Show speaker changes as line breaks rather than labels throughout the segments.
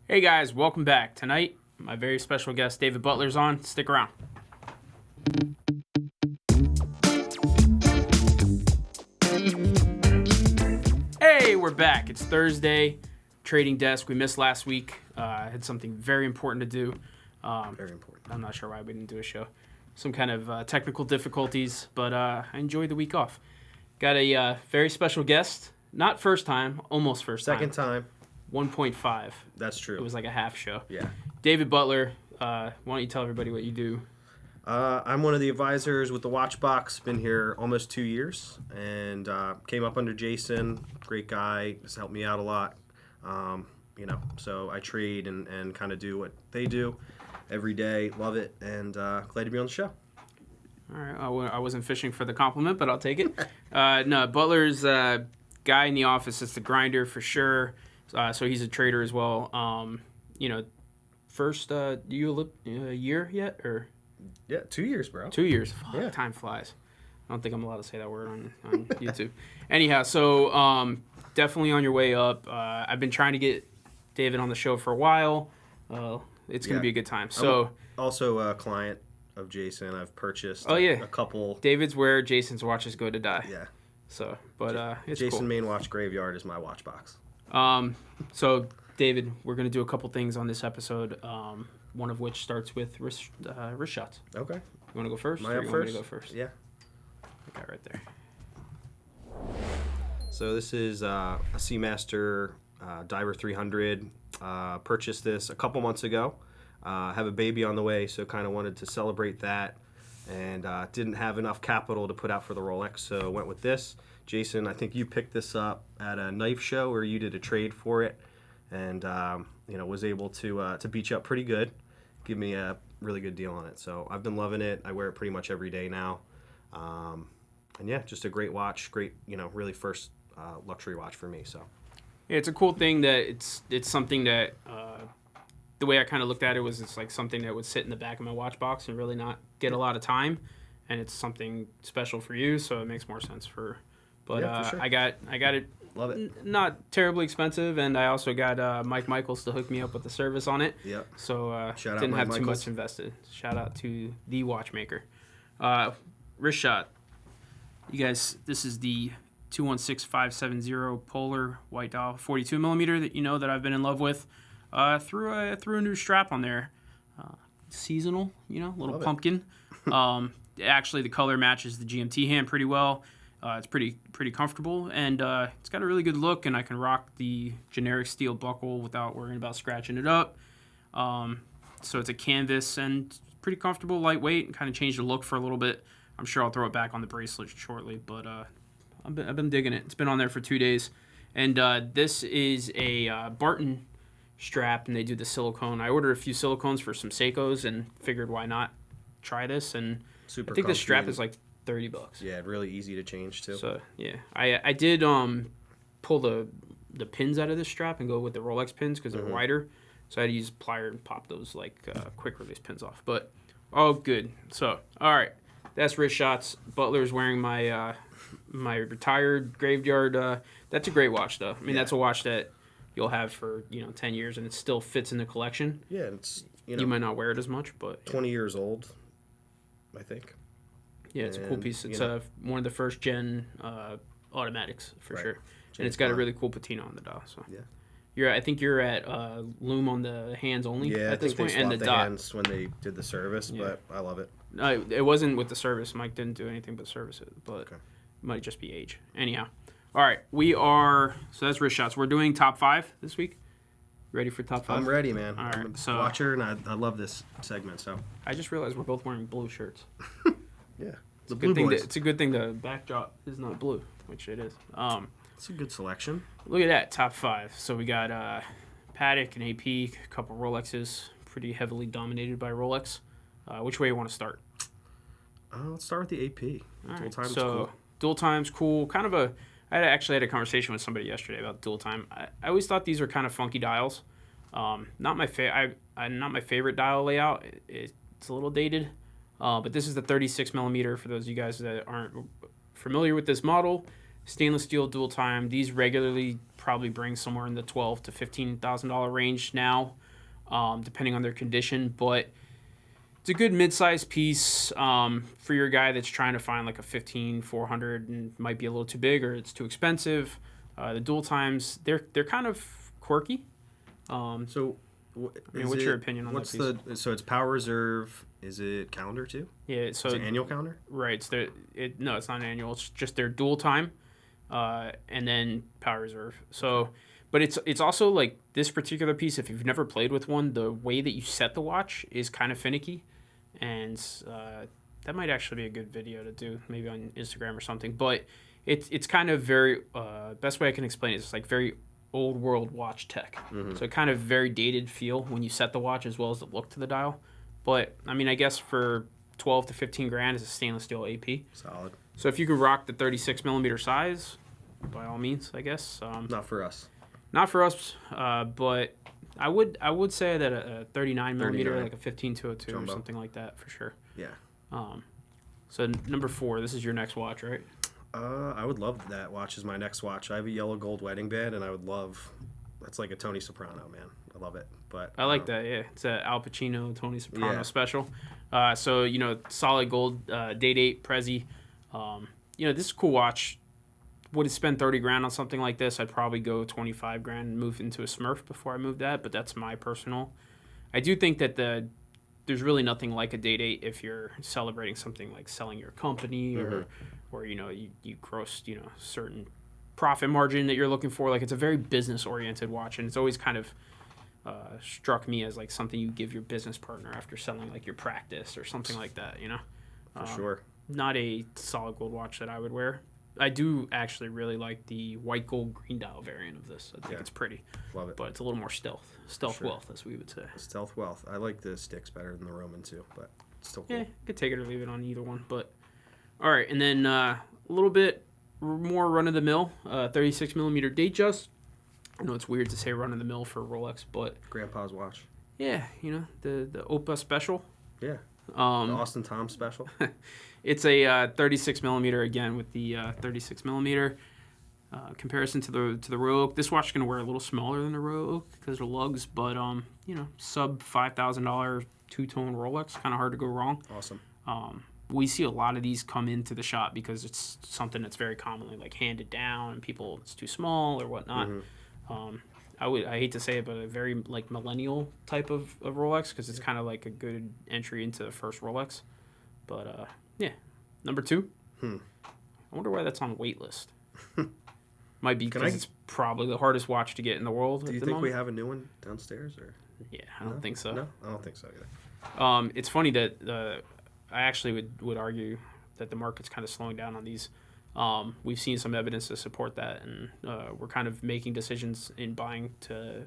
Hey guys, welcome back. Tonight, my very special guest, David Butler's on. Stick around. Hey, we're back. It's Thursday, trading desk. We missed last week. I had something very important to do.
Very important.
I'm not sure why we didn't do a show. Some kind of technical difficulties, but I enjoyed the week off. Got a very special guest. Not first time, almost first time.
Second time.
1.5.
That's true.
It was like a half show.
Yeah.
David Butler, why don't you tell everybody what you do?
I'm one of the advisors with the Watch Box. Been here almost 2 years, and came up under Jason. Great guy. Has helped me out a lot. So I trade and kind of do what they do every day. Love it, and glad to be on the show.
All right. I wasn't fishing for the compliment, but I'll take it. No, Butler's guy in the office is the grinder for sure. So he's a trader as well. First, you a year yet or?
Yeah, 2 years, bro.
2 years. Fuck,
Yeah.
Time flies. I don't think I'm allowed to say that word on YouTube. Anyhow, so definitely on your way up. I've been trying to get David on the show for a while. It's going to be a good time. So
I'm also a client of Jason. I've purchased
a
couple.
David's where Jason's watches go to die.
Yeah.
So, but it's
Jason
cool.
Main Watch Graveyard is my watch box.
So David, we're going to do a couple things on this episode, one of which starts with wrist shots.
Okay.
You want to go first?
Am I
or
up
you
first?
Want me to go first?
Yeah.
I got right there.
So this is a Seamaster Diver 300. Purchased this a couple months ago. Have a baby on the way, so kind of wanted to celebrate that. And didn't have enough capital to put out for the Rolex, so went with this. Jason, I think you picked this up at a knife show where you did a trade for it, and was able to beat you up pretty good. Give me a really good deal on it. So I've been loving it. I wear it pretty much every day now. And yeah, just a great watch. Great, really first luxury watch for me. So
yeah, it's a cool thing that it's something that the way I kind of looked at it was it's like something that would sit in the back of my watch box and really not get a lot of time, and it's something special for you, so it makes more sense for. But
yeah, for sure.
I got it.
Love it.
Not terribly expensive, and I also got Mike Michaels to hook me up with the service on it.
Yep.
So
Shout out
didn't
Mike
have too
Michaels.
much invested. Shout out to the watchmaker. Wrist shot. You guys, this is the 216570 Polar white dial 42 millimeter that that I've been in love with. Threw a new strap on there. Seasonal, little
Love
pumpkin. Actually, the color matches the GMT hand pretty well. It's pretty comfortable, and it's got a really good look, and I can rock the generic steel buckle without worrying about scratching it up. So it's a canvas and pretty comfortable, lightweight, and kind of changed the look for a little bit. I'm sure I'll throw it back on the bracelet shortly, but I've been digging it. It's been on there for 2 days, and this is a Barton strap, and they do the silicone. I ordered a few silicones for some Seikos and figured why not try this, and
Super
I think the strap
comfy.
is like $30.
Yeah, really easy to change too.
So yeah, I did pull the pins out of this strap and go with the Rolex pins because they're wider. So I had to use plier and pop those like quick release pins off. But all good. So all right, that's wrist shots. Butler's wearing my my retired Graveyard. That's a great watch though. I mean that's a watch that you'll have for 10 years and it still fits in the collection.
Yeah, it's
You might not wear it as much, but
20 years old, I think.
yeah, it's a cool
And,
piece. It's one of the first gen automatics for
Right.
sure, and
James
it's got a
Bond.
really cool patina on the dial. So
Yeah.
I think you're at loom on the hands only
Yeah,
at
I
this
think
point,
they
and
swapped
the
the
dot.
hands when they did the service, but I love it.
It wasn't with the service. Mike didn't do anything but service it, but
Okay.
it might just be age. Anyhow, all right, so that's wrist shots. We're doing top 5 this week. Ready for top 5?
I'm ready, man.
All right,
I'm a
so-
watcher, and I love this segment. So
I just realized we're both wearing blue shirts.
yeah, the
Good
blue
thing
boys.
it's a good thing the backdrop is not blue, which it is.
It's a good selection.
Look at that, top 5. So we got Patek and AP, a couple Rolexes, pretty heavily dominated by Rolex. Which way you want to start?
Let's start with the AP.
All
Dual
right,
time's
so
cool.
dual time's cool. Kind of actually had a conversation with somebody yesterday about dual time. I always thought these were kind of funky dials. Not my favorite dial layout. It's a little dated. But this is the 36 millimeter for those of you guys that aren't familiar with this model. Stainless steel dual time. These regularly probably bring somewhere in the $12,000 to $15,000 range now, depending on their condition. But it's a good mid-sized piece for your guy that's trying to find like a 15400 and might be a little too big or it's too expensive. The dual times, they're kind of quirky.
So,
what's your opinion on that piece?
So it's power reserve. Is it calendar too?
Yeah, so
is it annual calendar?
Right. No, it's not annual. It's just their dual time, and then power reserve. So, but it's also like this particular piece. If you've never played with one, the way that you set the watch is kind of finicky, and that might actually be a good video to do, maybe on Instagram or something. But it's kind of very best way I can explain it is it's like very old world watch tech. Mm-hmm. So kind of very dated feel when you set the watch as well as the look to the dial. But I mean, I guess for 12 to 15 grand is a stainless steel AP.
Solid.
So if you could rock the 36 millimeter size, by all means, I guess.
Not for us.
Not for us, but I would say that a 39 millimeter, like a 15202 Jumbo. Or something like that for sure.
Yeah.
So number 4, this is your next watch, right?
I would love that watch as my next watch. I have a yellow gold wedding band, and I would love. That's like a Tony Soprano, man. I love it. But
I like that. Yeah, it's a Al Pacino, Tony Soprano special. So solid gold, date 8 Prezi. This is a cool watch. Would spend 30 grand on something like this? I'd probably go 25 grand and move into a Smurf before I move that. But that's my personal. I do think that there's really nothing like a date 8 if you're celebrating something like selling your company or you grossed certain profit margin that you're looking for. Like, it's a very business oriented watch, and it's always kind of struck me as like something you give your business partner after selling like your practice or something like that.
For sure.
Not a solid gold watch that I would wear. I do actually really like the white gold green dial variant of this. I think it's pretty.
Love it.
But it's a little more stealth wealth, as we would say.
Stealth wealth. I like the sticks better than the Roman too, but it's still cool.
Yeah, could take it or leave it on either one. But all right, and then a little bit more run of the mill, 36 millimeter Datejust. I know it's weird to say run of the mill for Rolex, but
Grandpa's watch.
Yeah, the Opa special.
Yeah. The Austin Tom special.
It's a 36 millimeter again with the 36 millimeter comparison to the Royal Oak. This watch is gonna wear a little smaller than the Royal Oak because of lugs, but sub $5,000 two-tone Rolex, kind of hard to go wrong.
Awesome.
We see a lot of these come into the shop because it's something that's very commonly like handed down and people it's too small or whatnot. Mm-hmm. I hate to say it, but a very like millennial type of Rolex because it's kind of like a good entry into the first Rolex. But number 2. I wonder why that's on wait list. Might be because it's probably the hardest watch to get in the world.
Do you think we have a new one downstairs or?
Yeah, I don't think so.
No, I don't think so either.
It's funny that I actually would argue that the market's kind of slowing down on these. We've seen some evidence to support that, and we're kind of making decisions in buying to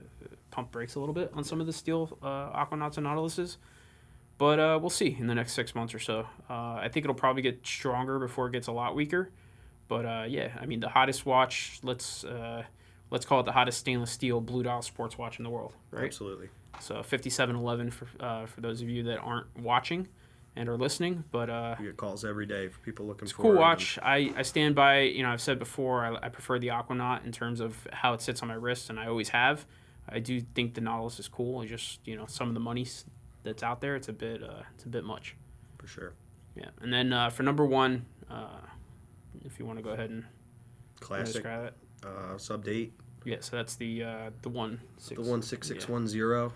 pump brakes a little bit on some of the steel Aquanauts and Nautiluses. But we'll see in the next 6 months or so. I think it'll probably get stronger before it gets a lot weaker. But the hottest watch, let's call it the hottest stainless steel blue dial sports watch in the world, right?
Absolutely.
So 5711 for those of you that aren't watching and are listening, but
we get calls every day for people looking for it.
It's a cool watch. I stand by, I've said before, I prefer the Aquanaut in terms of how it sits on my wrist, and I always have. I do think the Nautilus is cool. I just, some of the money that's out there, it's a bit much.
For sure.
Yeah. And then for number 1, if you want to go ahead and
classic
describe it.
Sub date.
Yeah, so that's the
16610.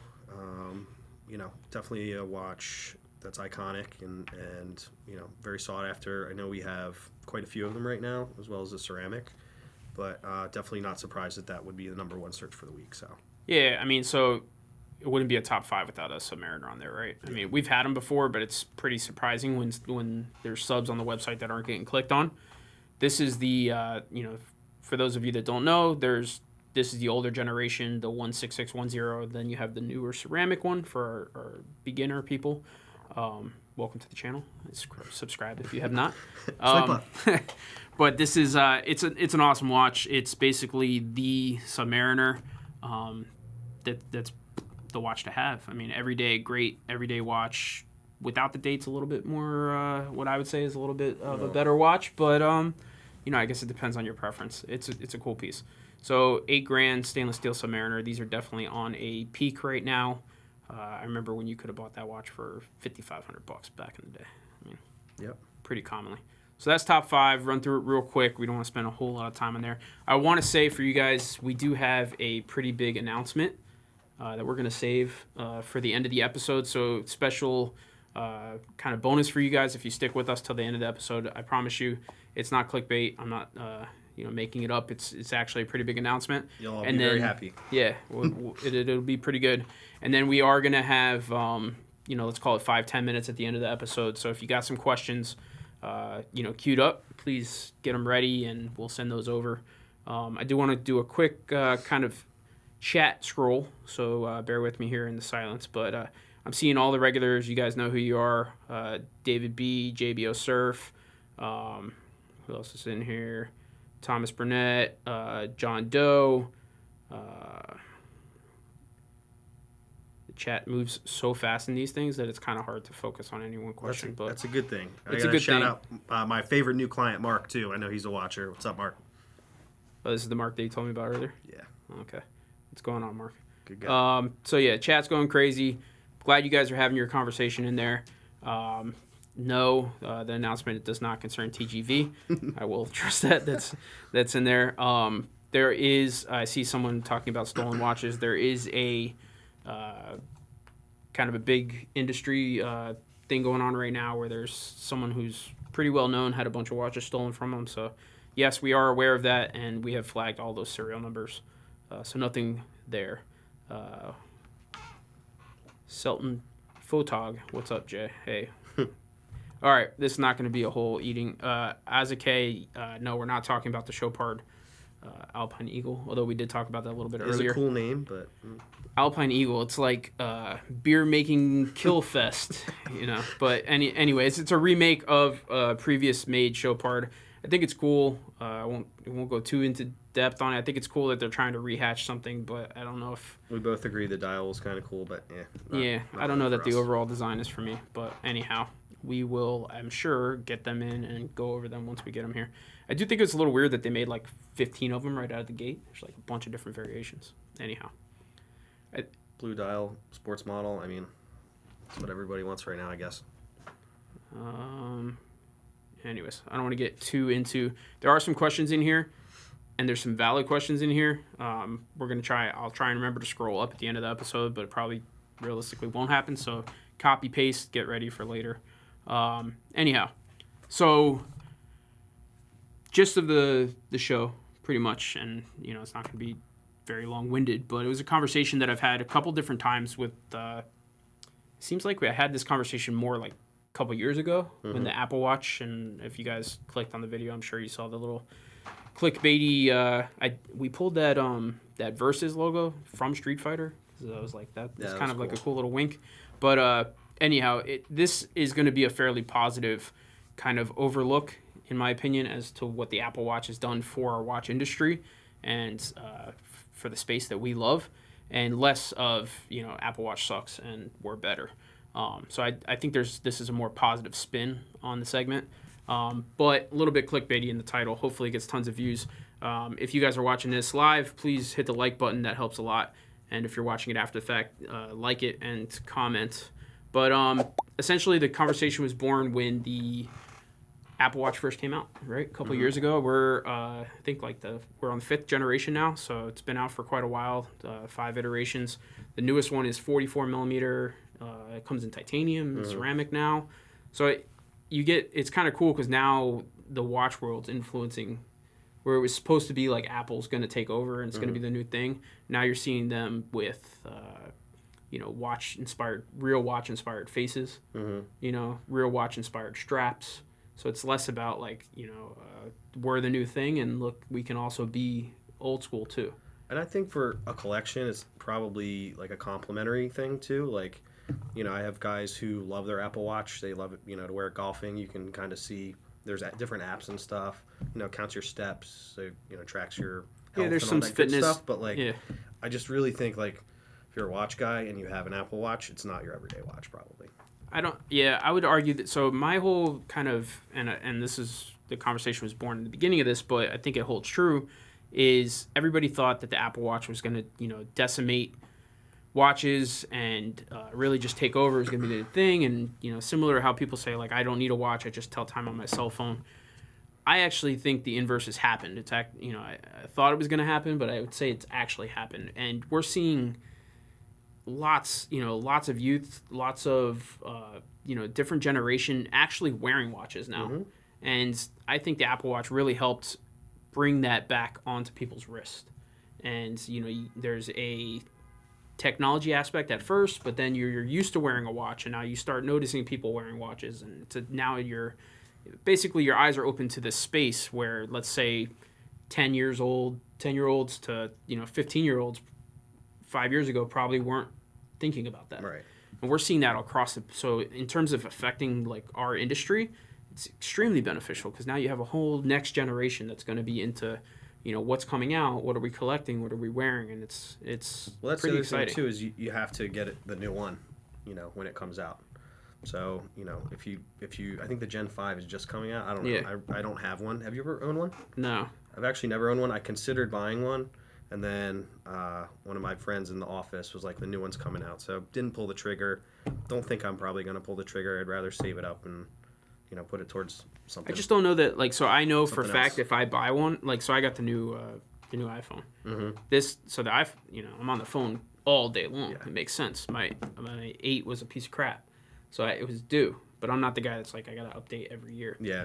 Definitely a watch that's iconic and very sought after. I know we have quite a few of them right now, as well as the ceramic, but definitely not surprised that would be the number 1 search for the week. So
yeah, so it wouldn't be a top 5 without a Submariner on there, right? I mean, we've had them before, but it's pretty surprising when there's subs on the website that aren't getting clicked on. This is the for those of you that don't know, this is the older generation, the 16610. Then you have the newer ceramic one for our beginner people. Welcome to the channel. Subscribe if you have not. But this is it's an awesome watch. It's basically the Submariner. That's the watch to have. I mean, great everyday watch. Without the dates, a little bit more. What I would say is a little bit of a better watch, but I guess it depends on your preference. It's a cool piece. So $8,000 stainless steel Submariner. These are definitely on a peak right now. I remember when you could have bought that watch for $5,500 back in the day. I mean,
Yep.
pretty commonly. So that's top 5. Run through it real quick. We don't want to spend a whole lot of time on there. I want to say for you guys, we do have a pretty big announcement that we're going to save for the end of the episode. So special kind of bonus for you guys if you stick with us till the end of the episode. I promise you, it's not clickbait. I'm not making it up. It's actually a pretty big announcement.
You'll all be very happy.
Yeah, it'll be pretty good. And then we are going to have, let's call it 5-10 minutes at the end of the episode. So if you got some questions, queued up, please get them ready and we'll send those over. I do want to do a quick kind of chat scroll, so bear with me here in the silence. But I'm seeing all the regulars. You guys know who you are. David B, JBO Surf. Who else is in here? Thomas Burnett, John Doe. The chat moves so fast in these things that it's kind of hard to focus on any one question.
That's a good thing.
It's a good thing.
Shout out my favorite new client, Mark, too. I know he's a watcher. What's up, Mark?
Oh, this is the Mark that you told me about earlier?
Yeah.
Okay. What's going on, Mark?
Good guy.
So, yeah, chat's going crazy. Glad you guys are having your conversation in there. No, the announcement does not concern TGV. I will trust that. That's in there. There is, I see someone talking about stolen watches. There is a kind of a big industry thing going on right now where there's someone who's pretty well known had a bunch of watches stolen from them. So, yes, we are aware of that, and we have flagged all those serial numbers. So nothing there. Selton Photog, what's up, Jay? Hey. All right, this is not going to be a whole eating. Azuke, no, we're not talking about the Chopard Alpine Eagle, although we did talk about that a little bit earlier.
It's a cool name, but...
Alpine Eagle, it's like beer-making kill fest, But anyways, it's a remake of a previous made Chopard. I think it's cool. I won't go too into depth on it. I think it's cool that they're trying to rehatch something, but I don't know if...
We both agree the dial was kind of cool, but
not I don't know that the overall design is for me, but anyhow... We will, I'm sure, get them in and go over them once we get them here. I do think it's a little weird that they made like 15 of them right out of the gate. There's like a bunch of different variations. Anyhow.
Blue dial, sports model. I mean, that's what everybody wants right now, I guess.
Anyways, I don't want to get too into... There are some questions in here, and there's some valid questions in here. I'll try and remember to scroll up at the end of the episode, but it probably realistically won't happen. So copy, paste, get ready for later. Anyhow, so gist of the show pretty much, and it's not going to be very long-winded, but it was a conversation that I've had a couple different times with it seems like I had this conversation more like a couple years ago when the Apple Watch, and if you guys clicked on the video, I'm sure you saw the little clickbaity we pulled that Versus logo from Street Fighter, so I was like that's kind of cool. Like a cool little wink, but anyhow, this is going to be a fairly positive kind of overlook, in my opinion, as to what the Apple Watch has done for our watch industry and for the space that we love, and less of, Apple Watch sucks and we're better. So I think this is a more positive spin on the segment, but a little bit clickbaity in the title. Hopefully it gets tons of views. If you guys are watching this live, please hit the like button. That helps a lot. And if you're watching it after the fact, like it and comment. But essentially, the conversation was born when the Apple Watch first came out, right? A couple years ago. We're, I think, we're on the 5th generation now, so it's been out for quite a while, 5 iterations. The newest one is 44 millimeter. It comes in titanium, ceramic now. So it's kind of cool because now the watch world's influencing, where it was supposed to be like Apple's going to take over and it's going to be the new thing. Now you're seeing them with... real watch-inspired faces, real watch-inspired straps. So it's less about, we're the new thing, and look, we can also be old school, too.
And I think for a collection, it's probably, a complimentary thing, too. I have guys who love their Apple Watch. They love it, to wear it golfing. You can kind of see there's different apps and stuff. Counts your steps, so, tracks your health
there's
and
some
all that
fitness
good stuff. But, I just really think, if you're a watch guy and you have an Apple Watch, it's not your everyday watch, probably.
I would argue that. So my whole kind of, and this is the conversation was born in the beginning of this, but I think it holds true, is everybody thought that the Apple Watch was going to, decimate watches and really just take over. It was going to be the thing. And, similar to how people say, like, I don't need a watch, I just tell time on my cell phone. I actually think the inverse has happened. It's I thought it was going to happen, but I would say it's actually happened. And we're seeing lots of youth, lots of, different generation actually wearing watches now. Mm-hmm. And I think the Apple Watch really helped bring that back onto people's wrist. And, there's a technology aspect at first, but then you're used to wearing a watch, and now you start noticing people wearing watches. And now your eyes are open to this space where, let's say, 10-year-olds to 15-year-olds 5 years ago probably weren't thinking about that.
Right.
And we're seeing that across so in terms of affecting like our industry, it's extremely beneficial because now you have a whole next generation that's going to be into what's coming out, what are we collecting, what are we wearing, and it's
that's
pretty
the other
exciting
thing too, is you have to get the new one when it comes out. So if you I think the Gen 5 is just coming out. I don't know.
Yeah.
I don't have one. Have you ever owned one?
No,
I've actually never owned one. I considered buying one, and then one of my friends in the office was like, the new one's coming out, so didn't pull the trigger. Don't think I'm probably going to pull the trigger. I'd rather save it up and put it towards something.
I just don't know that, like, so I know for a fact
else.
If I buy one, like, so I got the new iPhone.
Mm-hmm.
The iPhone, I'm on the phone all day long.
Yeah.
It makes sense. My 8 was a piece of crap, so it was due. But I'm not the guy that's like, I gotta update every year.
Yeah.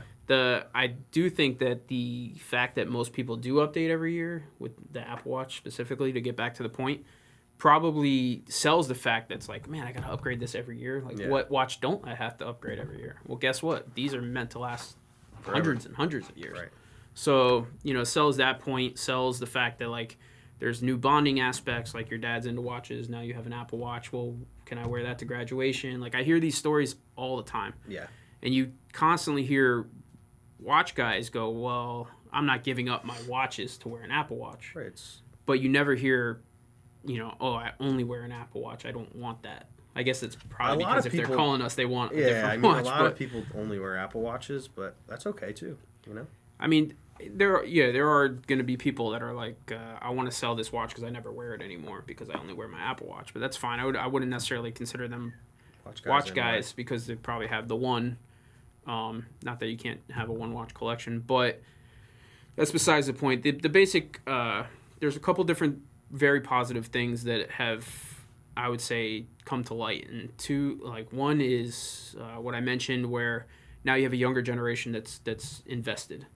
I do think that the fact that most people do update every year with the Apple Watch specifically, to get back to the point, probably sells the fact that's like, man, I gotta upgrade this every year. Like, what watch don't I have to upgrade every year? Well, guess what? These are meant to last forever. Hundreds and hundreds of years.
Right.
So, sells that point, sells the fact that, like, there's new bonding aspects, like your dad's into watches, now you have an Apple Watch. Well, can I wear that to graduation? Like, I hear these stories all the time.
Yeah.
And you constantly hear watch guys go, well, I'm not giving up my watches to wear an Apple Watch.
Right.
But you never hear, I only wear an Apple Watch. I don't want that. I guess it's probably because if they're calling us, they want a different watch.
A lot of people only wear Apple Watches, but that's okay too,
I mean, there are going to be people that are like, I want to sell this watch because I never wear it anymore because I only wear my Apple Watch. But that's fine. I wouldn't necessarily consider them watch guys because they probably have the one. Not that you can't have a one watch collection, but that's besides the point. The basic, there's a couple different very positive things that have, I would say, come to light. And two, like, one is what I mentioned, where now you have a younger generation that's invested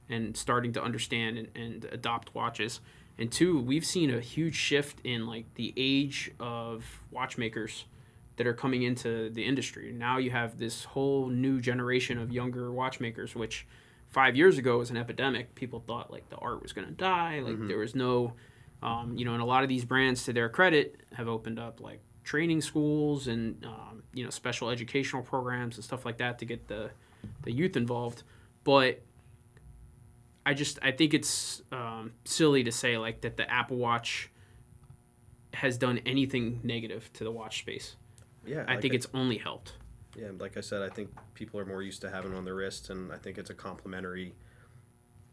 and starting to understand and adopt watches. And two, we've seen a huge shift in, like, the age of watchmakers that are coming into the industry. Now you have this whole new generation of younger watchmakers, which 5 years ago was an epidemic. People thought, like, the art was going to die. Like, there was no, and a lot of these brands, to their credit, have opened up, like, training schools and, special educational programs and stuff like that to get the youth involved. But I think it's silly to say, like, that the Apple Watch has done anything negative to the watch space.
Yeah,
I think it's only helped.
Yeah, like I said, I think people are more used to having it on their wrist, and I think it's a complimentary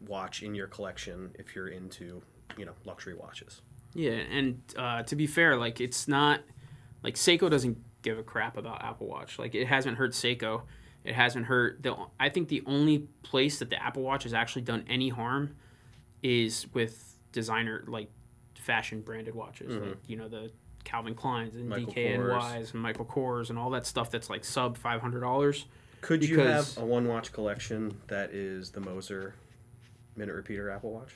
watch in your collection if you're into, luxury watches.
Yeah, and to be fair, like, it's not, like, Seiko doesn't give a crap about Apple Watch. Like, it hasn't hurt Seiko. It hasn't hurt. I think the only place that the Apple Watch has actually done any harm is with designer, like, fashion branded watches.
Mm-hmm.
Like, the Calvin Kleins and
Michael
DKNYs and Michael Kors and all that stuff that's, like, sub $500.
Could you have a one watch collection that is the Moser minute repeater Apple Watch?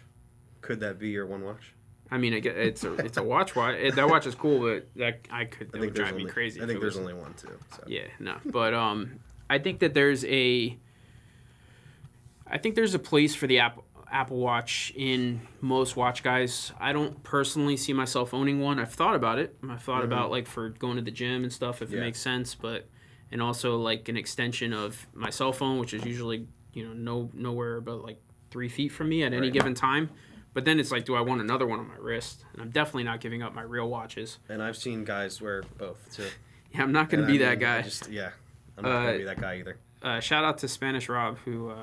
Could that be your one watch?
I mean, it's a watch. That watch is cool, but that would drive me crazy.
I think there's only one too. So.
Yeah, no, but I think that there's a place for the Apple Watch in most watch guys. I don't personally see myself owning one. I've thought about it. I've thought about, like, for going to the gym and stuff, if it makes sense, and also, like, an extension of my cell phone, which is usually, nowhere but, like, 3 feet from me at any given time. But then it's like, do I want another one on my wrist? And I'm definitely not giving up my real watches.
And I've seen guys wear both too.
Yeah, I'm not going to be that guy.
I'm not going to be that guy either.
Shout out to Spanish Rob, who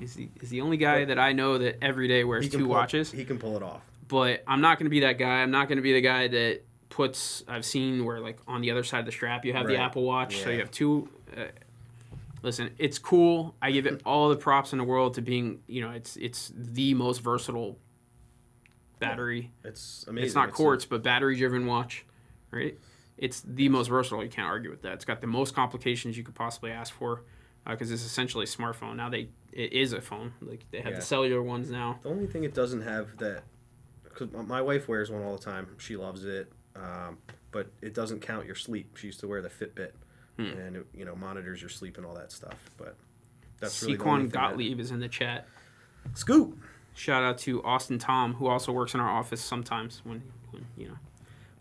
Is the only guy that I know that every day wears two watches.
He can pull it off.
But I'm not going to be that guy. I'm not going to be the guy that puts. I've seen where like on the other side of the strap you have the Apple Watch, so you have two. Listen, it's cool. I give it all the props in the world to being. It's the most versatile battery.
It's amazing.
It's not quartz, but battery-driven watch, right? It's the most versatile. You can't argue with that. It's got the most complications you could possibly ask for, because it's essentially a smartphone. Now it is a phone. Like they have the cellular ones now.
The only thing it doesn't have that, because my wife wears one all the time. She loves it, but it doesn't count your sleep. She used to wear the Fitbit, and it, monitors your sleep and all that stuff. But that's really the only thing.
Gottlieb is in the chat.
Scoop.
Shout out to Austin Tom, who also works in our office sometimes when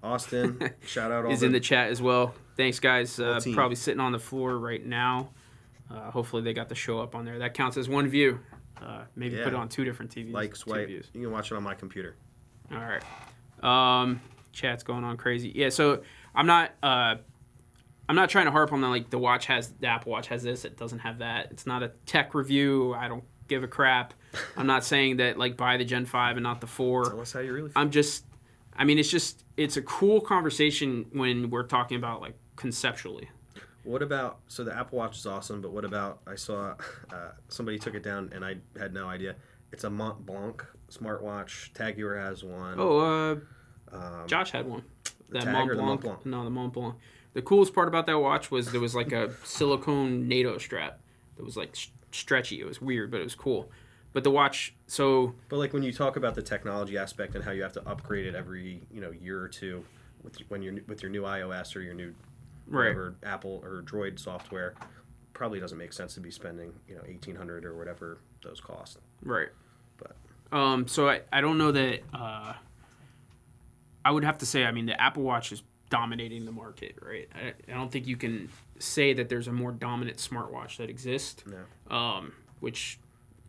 Austin, shout out all
is in the chat as well. Thanks, guys.
Team.
Probably sitting on the floor right now. Hopefully they got the show up on there. That counts as one view. Maybe put it on two different TVs.
Like, swipe. You can watch it on my computer.
All right. Chat's going on crazy. Yeah, so I'm not trying to harp on the Apple Watch has this, it doesn't have that. It's not a tech review. I don't give a crap. I'm not saying that buy the Gen 5 and not the 4.
Tell us how you really feel.
It's a cool conversation when we're talking about conceptually.
What about, so the Apple Watch is awesome, but what about, I saw somebody took it down and I had no idea. It's a Mont Blanc smartwatch. Taguer has one.
Josh had one.
The Mont Blanc?
No, the Mont Blanc. The coolest part about that watch was there was a silicone NATO strap that was stretchy. It was weird, but it was cool. But the watch, so...
But when you talk about the technology aspect and how you have to upgrade it every year or two with your new iOS or your new whatever Apple or Droid software, probably doesn't make sense to be spending $1,800 or whatever those cost.
Right.
But
so I don't know that I would have to say the Apple Watch is dominating the market, right? I don't think you can say that there's a more dominant smartwatch that exists.
No.
Which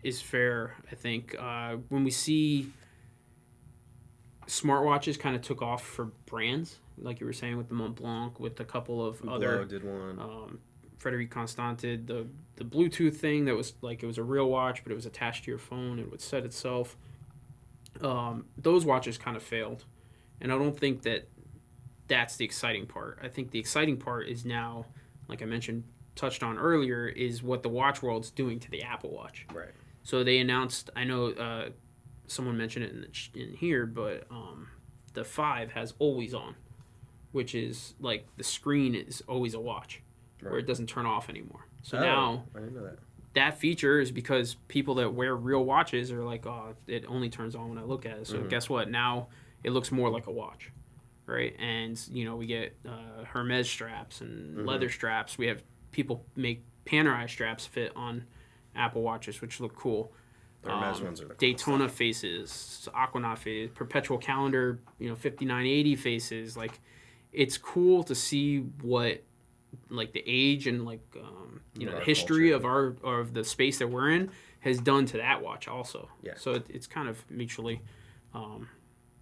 is fair, I think. When we see smartwatches kind of took off for brands, like you were saying with the Mont Blanc, with a couple of other...
did one.
Frederic Constant did the Bluetooth thing that was it was a real watch, but it was attached to your phone. It would set itself. Those watches kind of failed. And I don't think that that's the exciting part. I think the exciting part is now, like I touched on earlier, is what the watch world's doing to the Apple Watch.
Right.
So they announced, I know someone mentioned it in here, but the 5 has always on, which is the screen is always a watch, where it doesn't turn off anymore. So now
I didn't know that.
That feature is because people that wear real watches are it only turns on when I look at it. So guess what? Now it looks more like a watch, right? And we get Hermes straps and leather straps. We have people make Panerai straps fit on Apple Watches, which look cool.
The Hermes ones are the
Daytona faces, Aquanaut face, Perpetual Calendar, 5980 faces. It's cool to see what the age and the history
culture.
of the space that we're in has done to that watch also.
Yeah.
So it's kind of mutually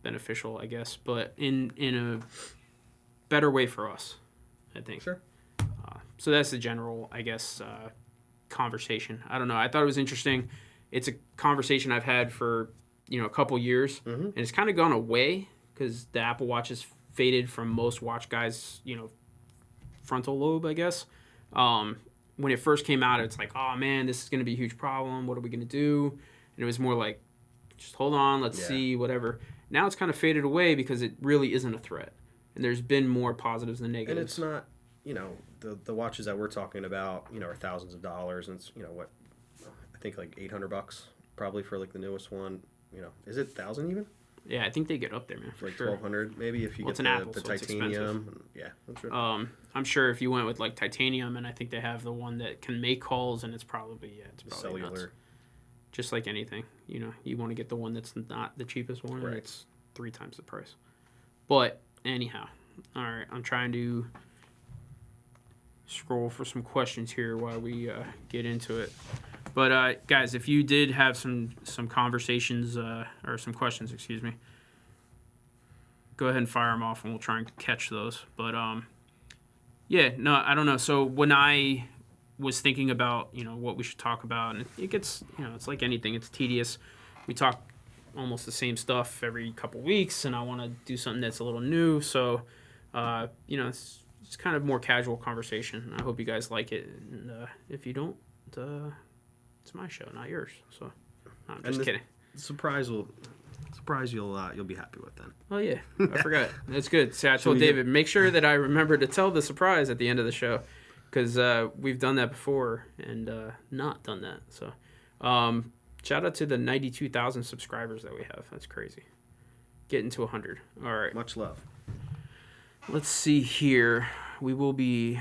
beneficial, I guess, but in a better way for us, I think.
Sure.
So that's the general, I guess, conversation. I don't know. I thought it was interesting. It's a conversation I've had for a couple years, and it's kind of gone away because the Apple Watch has faded from most watch guys, frontal lobe, I guess. When it first came out, it's oh man, this is going to be a huge problem. What are we going to do? And it was more just hold on, let's see, whatever. Now it's kind of faded away because it really isn't a threat, and there's been more positives than negatives.
And it's not, the watches that we're talking about, are thousands of dollars, and it's what I think $800 probably for the newest one. Is it 1,000 even?
Yeah, I think they get up there, man. For sure.
1,200 maybe if you get
Apple,
the
so
titanium. Yeah, that's right.
I'm sure if you went with titanium, and I think they have the one that can make calls, and it's probably
cellular.
Nuts. Just like anything, you want to get the one that's not the cheapest one, and it's 3 times the price. But anyhow, all right, I'm trying to scroll for some questions here while we get into it. But guys, if you did have some conversations or some questions, excuse me, go ahead and fire them off, and we'll try and catch those. But yeah, no, I don't know. So when I was thinking about, what we should talk about, and it gets, it's like anything, it's tedious. We talk almost the same stuff every couple weeks, and I want to do something that's a little new. So, it's kind of more casual conversation. I hope you guys like it, and if you don't, it's my show, not yours. So, no, I'm just kidding.
Surprise you'll be happy with then.
Oh yeah, I forgot. That's good. See, I told David, make sure that I remember to tell the surprise at the end of the show, because we've done that before and not done that. So, shout out to the 92,000 subscribers that we have. That's crazy. Getting to 100. All right.
Much love. Let's
see here. We will be.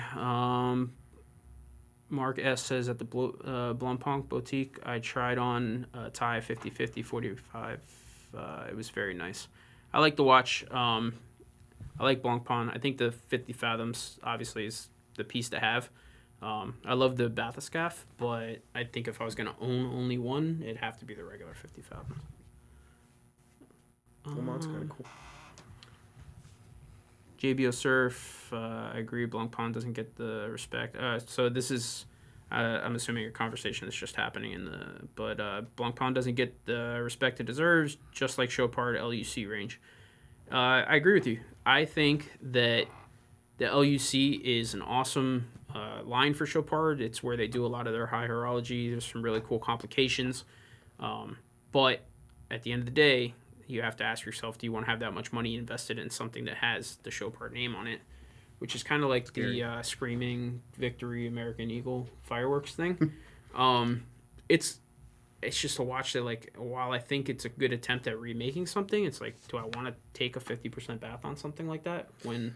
Mark S. says at the Blancpain Boutique, I tried on a tie 50-50 45. It was very nice. I like the watch. I like Blancpain. I think the 50 Fathoms obviously is the piece to have. I love the bathyscaphe, but I think if I was going to own only one, it'd have to be the regular 50 Fathoms.
Lamont's kind of cool.
JBO Surf, I agree. Blancpain doesn't get the respect. So this is, I'm assuming a conversation that's just happening but Blancpain doesn't get the respect it deserves, just like Chopard LUC range. I agree with you. I think that the LUC is an awesome line for Chopard. It's where they do a lot of their high horology. There's some really cool complications. But at the end of the day, you have to ask yourself, do you want to have that much money invested in something that has the Chopard name on it? Which is kind of like the Screaming Victory American Eagle fireworks thing. It's just a watch that, like, while I think it's a good attempt at remaking something, it's like, do I want to take a 50% bath on something like that when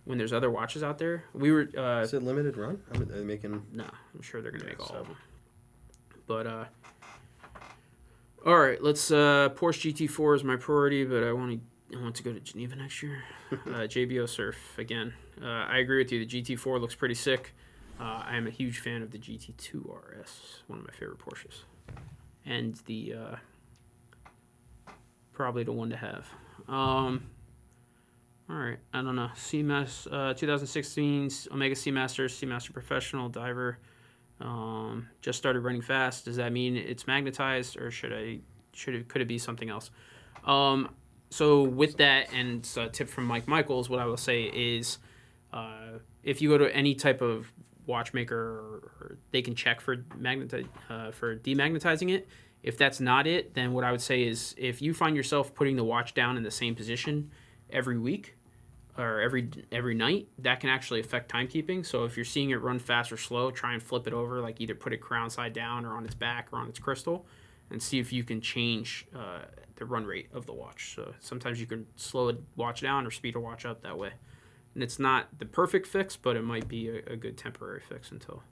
there's other watches out there? We were.
Is it limited run? Are they making?
No, I'm sure they're gonna make all of them. But all right, let's. Porsche GT4 is my priority, but I want to go to Geneva next year. JBO Surf again. I agree with you. The GT4 looks pretty sick. I am a huge fan of the GT2 RS, one of my favorite Porsches, and the probably the one to have. All right, I don't know. CMAS 2016 Omega Seamaster Professional Diver. Just started running fast. Does that mean it's magnetized, or could it be something else? So with that, and a tip from Mike Michaels, what I will say is, if you go to any type of watchmaker, or they can check for demagnetizing it. If that's not it, then what I would say is, if you find yourself putting the watch down in the same position every week or every night, that can actually affect timekeeping. So if you're seeing it run fast or slow, try and flip it over, like either put it crown side down or on its back or on its crystal, and see if you can change the run rate of the watch. So sometimes you can slow a watch down or speed a watch up that way. And it's not the perfect fix, but it might be a good temporary fix until.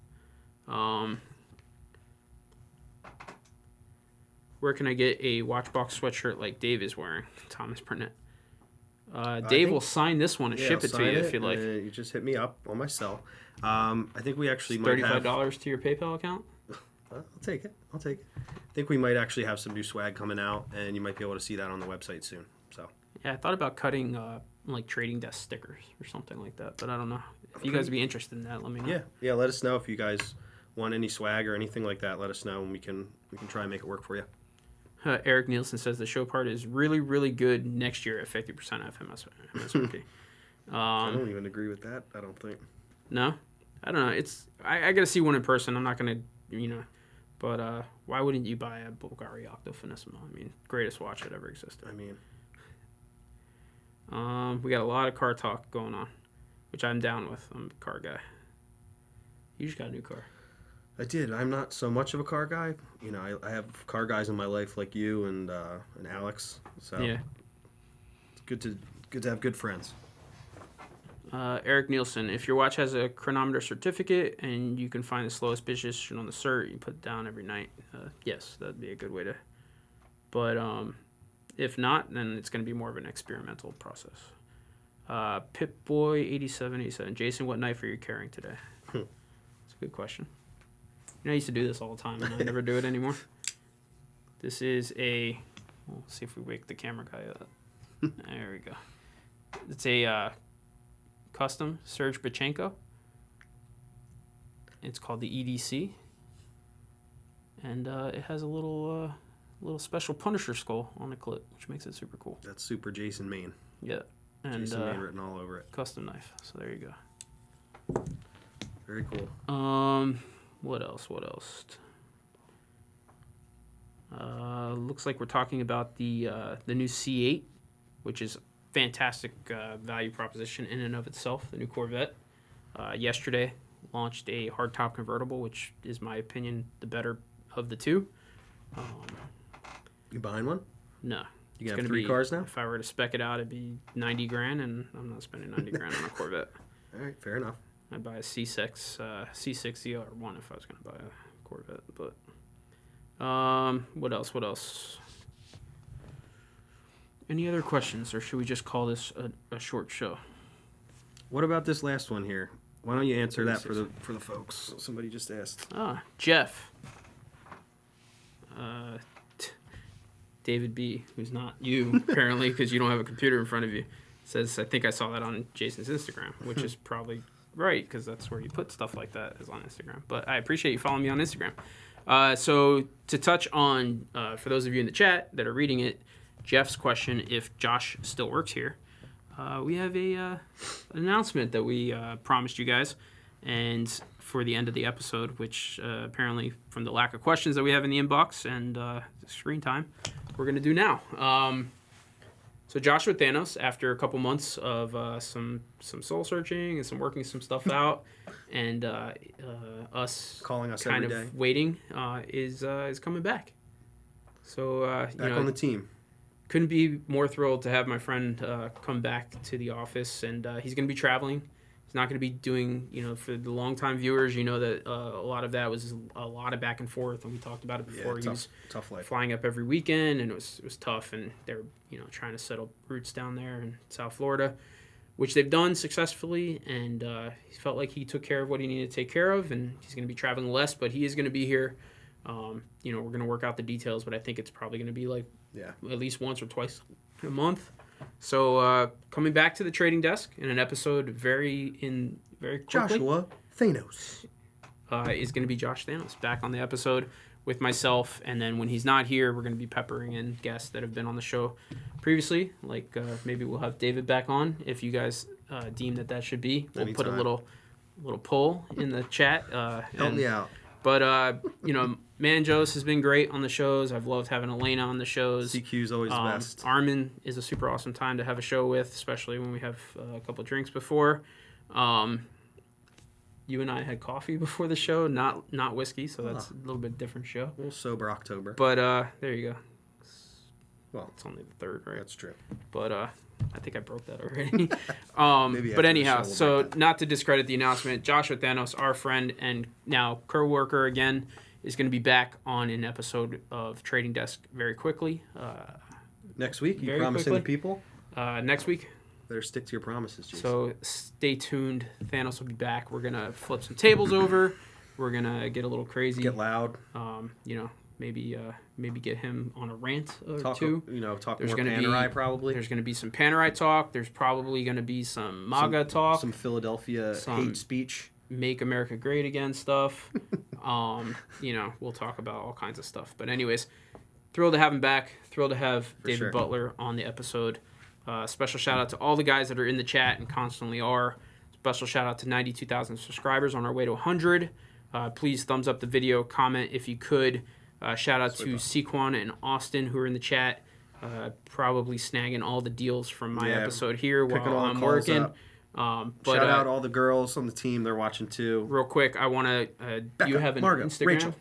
Where can I get a Watchbox sweatshirt like Dave is wearing? Thomas Burnett. Dave will sign this one and ship it to you if you like.
You just hit me up on my cell. I think we actually might have
$35 to your PayPal account.
I'll take it. I think we might actually have some new swag coming out, and you might be able to see that on the website soon. So.
Yeah, I thought about cutting like trading desk stickers or something like that, but I don't know. If you guys would be interested in that, let me know.
Yeah. Let us know if you guys want any swag or anything like that. Let us know, and we can try and make it work for you.
Eric Nielsen says the Chopard is really, really good next year at 50% MSRP.
I don't even agree with that. I don't think.
No, I don't know. I got to see one in person. I'm not gonna, but why wouldn't you buy a Bulgari Octo Finissimo? I mean, greatest watch that ever existed.
I mean,
we got a lot of car talk going on, which I'm down with. I'm a car guy. You just got a new car.
I did. I'm not so much of a car guy. I have car guys in my life like you and Alex. So
yeah,
it's good to have good friends.
Eric Nielsen, if your watch has a chronometer certificate and you can find the slowest position on the cert, you put it down every night. Yes, that'd be a good way to. But if not, then it's going to be more of an experimental process. Pipboy8787, Jason, what knife are you carrying today? That's a good question. I used to do this all the time, and I never do it anymore. This is let's see if we wake the camera guy up. There we go. It's a custom Serge Bachenko. It's called the EDC, and it has a little special Punisher skull on the clip, which makes it super cool.
That's super Jason Maine.
Yeah, and
Jason Maine written all over it.
Custom knife. So there you go.
Very cool.
What else? Looks like we're talking about the new C8, which is fantastic value proposition in and of itself. The new Corvette. Yesterday launched a hardtop convertible, which is my opinion the better of the two.
You buying one?
No.
You got 3 cars now?
If I were to spec it out, it'd be $90,000, and I'm not spending $90,000 on a Corvette.
All right, fair enough.
I'd buy a C6 ZR1 if I was going to buy a Corvette. But what else? Any other questions, or should we just call this a short show?
What about this last one here? Why don't you answer that for the folks? Somebody just asked.
Jeff. David B., who's not you, apparently, because you don't have a computer in front of you, says, I think I saw that on Jason's Instagram, which is probably right, because that's where you put stuff like that, is on Instagram. But I appreciate you following me on Instagram. So to touch on, for those of you in the chat that are reading it, Jeff's question, if Josh still works here, we have an announcement that we promised you guys, and for the end of the episode, which apparently from the lack of questions that we have in the inbox and screen time, we're going to do now. So Joshua Thanos, after a couple months of some soul searching and some working some stuff out, and us
calling us
kind
every
of
day.
waiting, is coming back. So
back on the team.
Couldn't be more thrilled to have my friend come back to the office, and he's going to be traveling. He's not going to be doing, for the long-time viewers, that a lot of that was a lot of back and forth, and we talked about it before.
Yeah,
he was
tough life.
Flying up every weekend, and it was tough, and they're trying to settle roots down there in South Florida, which they've done successfully, and he felt like he took care of what he needed to take care of, and he's going to be traveling less, but he is going to be here. We're going to work out the details, but I think it's probably going to be at least once or twice a month. So coming back to the trading desk in an episode very quickly.
Joshua Thanos
is going to be Josh Thanos back on the episode with myself, and then when he's not here, we're going to be peppering in guests that have been on the show previously. Like maybe we'll have David back on if you guys deem that should be. We'll
Anytime.
put a little poll in the chat.
Help me out.
But, Man Joe's has been great on the shows. I've loved having Elena on the shows.
CQ's always the best.
Armin is a super awesome time to have a show with, especially when we have a couple drinks before. You and I had coffee before the show, not whiskey, so that's a little bit different show.
A little sober October.
But there you go.
Well,
it's only the 3rd, right?
That's true.
But I think I broke that already. But anyhow, so not to discredit the announcement, Joshua Thanos, our friend and now co-worker again, is going to be back on an episode of Trading Desk very quickly.
Next week? You promising the people?
Next week.
Better stick to your promises, Jason.
So stay tuned. Thanos will be back. We're going to flip some tables over. We're going to get a little crazy.
Get loud.
Maybe get him on a rant or
two. Talk more Panerai probably.
There's going to be some Panerai talk. There's probably going to be some MAGA talk.
Some Philadelphia hate speech.
Make America Great Again stuff. We'll talk about all kinds of stuff. But anyways, thrilled to have him back. Thrilled to have David Butler on the episode. Special shout out to all the guys that are in the chat and constantly are. Special shout out to 92,000 subscribers on our way to 100. Please thumbs up the video, comment if you could. Shout out to Sequan and Austin who are in the chat. Probably snagging all the deals from my episode here while I'm working.
Shout out all the girls on the team. They're watching too.
Real quick, I want to... you have an Instagram?
Rachel.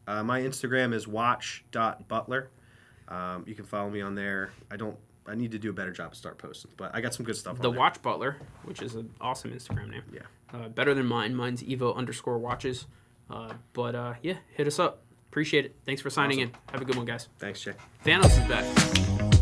My Instagram is watch.butler. You can follow me on there. I need to do a better job to start posting, but I got some good stuff on there.
The Watch Butler, which is an awesome Instagram name.
Yeah.
Better than mine. Mine's Evo_watches. Hit us up. Appreciate it. Thanks for signing in. Have a good one, guys.
Thanks, Jay.
Thanos is back.